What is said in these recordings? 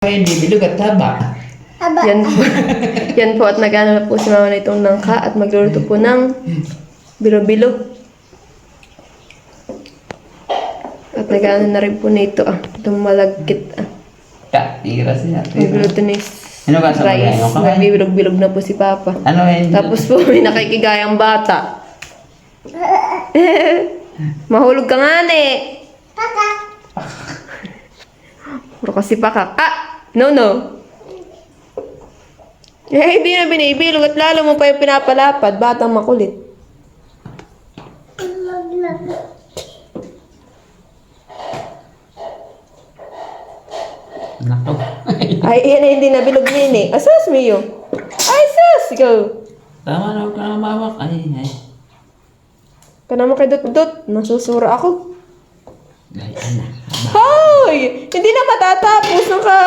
Hindi bilog at haba. Yan po. Yan po at nag-ano na po si mama na itong nangka at magluluto po ng bilo-bilo. At nag-ano na rin po nito itong malagkit Tira siya. magluluto ni Ano ba sa rice. mga kamay? Nagbibilog-bilog na po si papa. Ano yun? Tapos po may nakikigayang bata. Mahulog ka nga ne. Puro kasi pakak. No. Hindi na binibilog at lalo mo pa yung pinapalapad. Batang makulit. Nako. Ay, yan na hindi nabilog nini. Asas Mio. Ay, sus! Go. Tama na, huwag ka na mawak. Ay. Kana mo kay Dot-Dot. Nasusura ako. Gaya na. Hoy! Hindi na matatapos ng ka.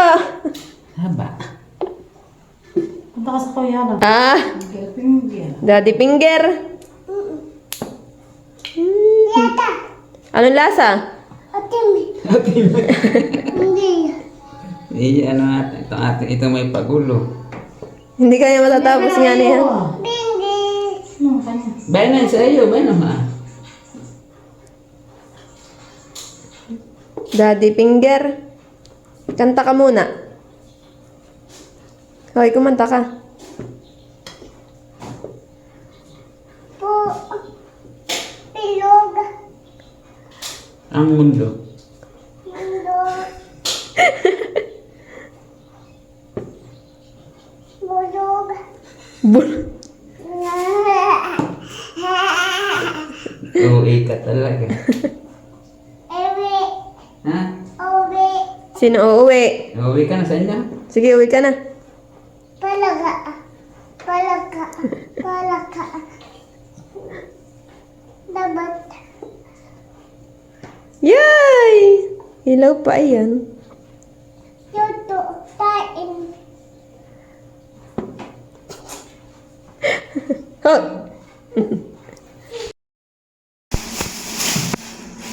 Haba. Punta ka sa kuya na. Daddy finger. Anong lasa? Ano natin, ito may pagulo. Hindi kaya matatapos nga niya. Ano ka niya? Bayan na sa iyo, bayan naman. Daddy finger. Kanta ka muna. Hoy, kumanta ka. Ang mundo. Bul- Oo, ka talaga. Ha? Sino uuwi? Uwi ka na sa inyo? Sige, uwi ka na. Palaka. Dapat. Yay! Ilaw pa yan. Yuto. Tain. Oh!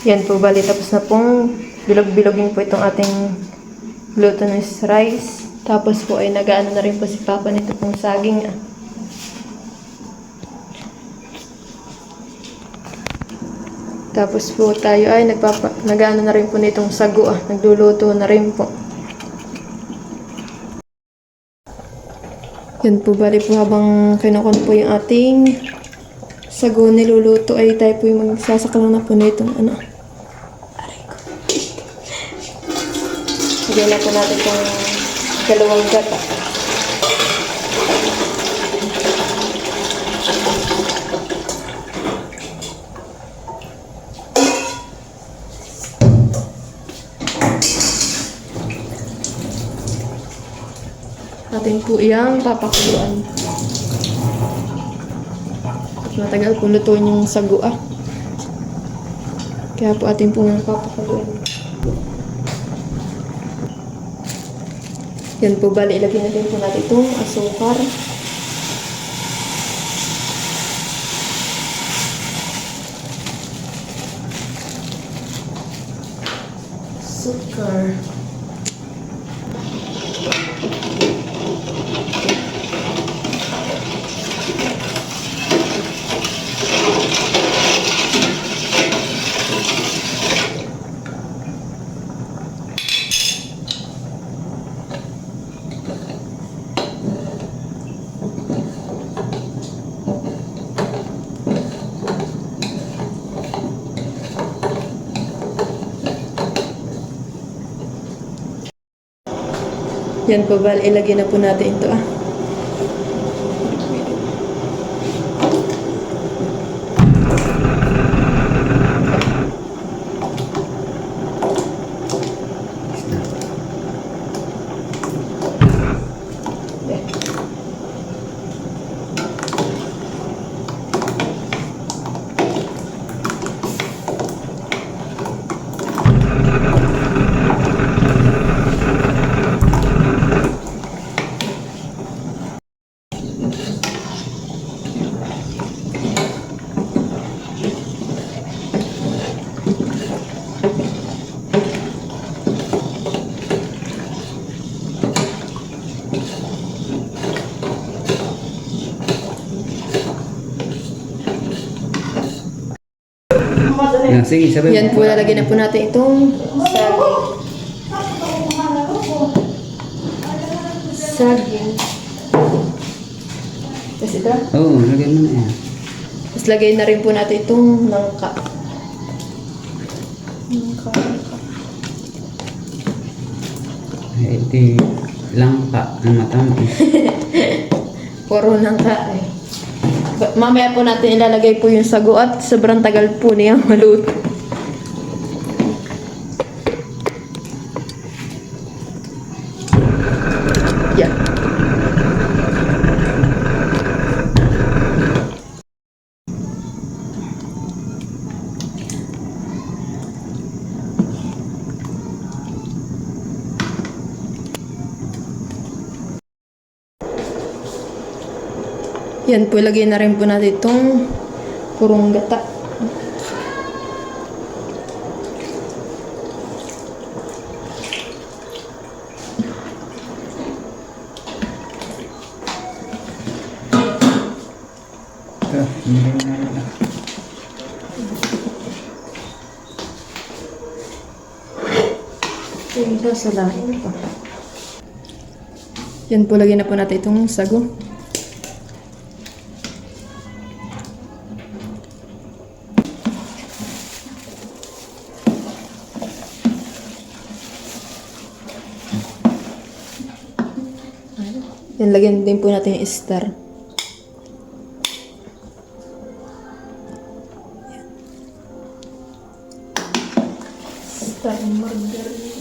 Yan po, bali. Tapos na pong bilog-bilogin po itong ating glutinous rice. Tapos po ay nag-ano na rin po si Papa nito pong saging. Tapos po tayo ay nag-ano na rin po nitong sago. Nagluluto na rin po. Yan po, bali po habang kinukon po yung ating sago niluluto ay tayo po yung magsasaklang na po nitong ano. Aray ko. Lagyan na po natin itong dalawang gata. Atin po iyang papakuluan. Matagal po lutuin yung sago Kaya po atin po yung papakuluan. Yan po, bali ilagay natin po natin itong asukar. Sukar. Yan po, bali ilagay na po natin ito sige, sabay Yan po, lalagyan na po natin itong saging. Saging. Tapos ito. Oo, lagyan mo na yan. Tapos lagay na rin po natin itong nangka. Nangka. Ay, ito langka ang matamis. Puro nangka eh. Mamaya po natin ilalagay po yung sago at sobrang tagal po niya maluto. Yeah. Yan po, lagyan na rin po natin itong purong gata. Ito, hindi na lang. Yung sasalain pa. Yan po, lagyan na po natin itong sago. Yan, lagyan din po natin yung star. Star margarine.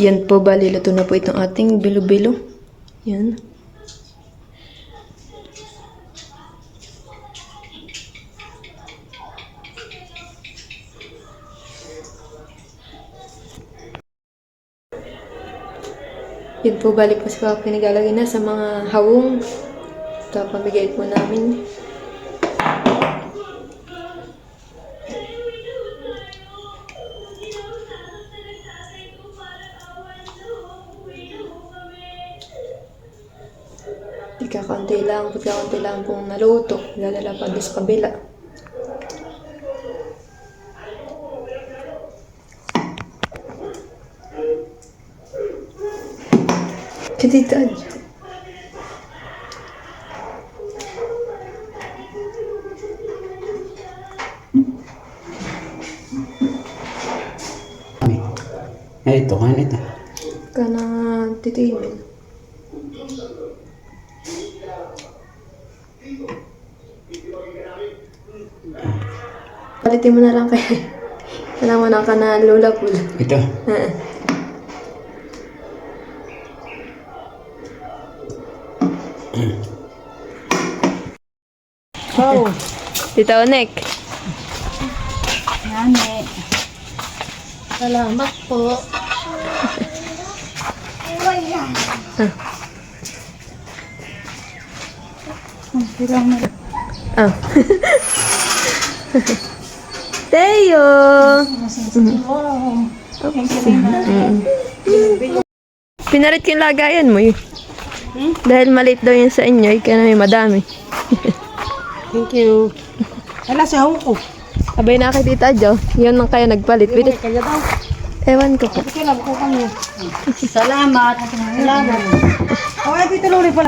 Yan po, bali, luto na po itong ating bilo-bilo. Yan. Yan po, bali po sa pinigalagay na sa mga hawong. Ito, pamigay po namin. Kaunti lang pong naluto. Lalala pa doon sa kabila. Kadita. Ay, ito, kan ito. Kana titimin. Palitin mo na lang kaya. Kailangan mo na ka na lola po. Ito. Oh, Tita Onek. yan eh. Salamat po. Wala. Okay lang na. Ah. Teo! Wow. Thank you very much. Pinarit yung lagayan mo eh. Dahil maliit daw yun sa inyo, ikaw na may madami. Thank you. Wala si Hong ko. Abay na kay Tita Jo, yun ang kaya nagpalit. Bilit. Kaya daw. Ewan ko po. Kaya ko kami. Salamat. Salamat. Okay, dito luli pala.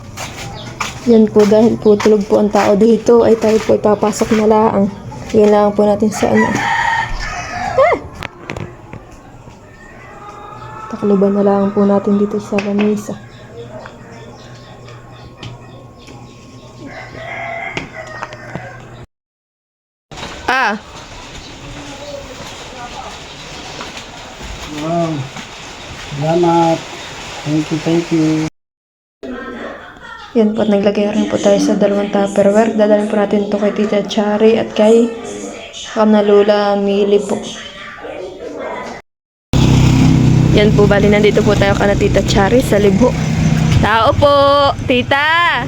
Yan po, dahil po tulog po ang tao dito, ay tayo po ipapasok na laang. Yan lang po natin sa ano. Ah! Takluban na lang po natin dito sa lamesa. Ah! Wow. Salamat. Thank you. Yan po, at naglagay rin po tayo sa 2 Tupperware. Dadalhin po natin to kay Tita Chari at kay na Lola Mili po. Yan po, bali nandito po tayo kana Tita Chari sa Libo. Tao po! Tita!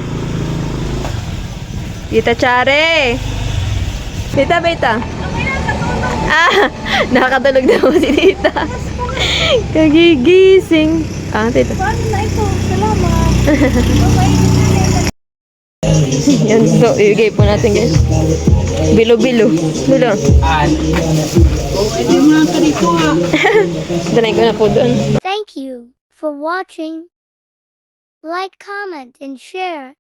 Tita Chari! Tita, Beta! Ah! Nakakatulog na po si Tita. Kagigising. Ah, Tita. Paano na ito? Salamat. Yan so, ibigay po natin guys. Bilo-bilo. Bilo. Ito yung mga karito Dalayin ko na po doon. Thank you for watching. Like, comment, and share.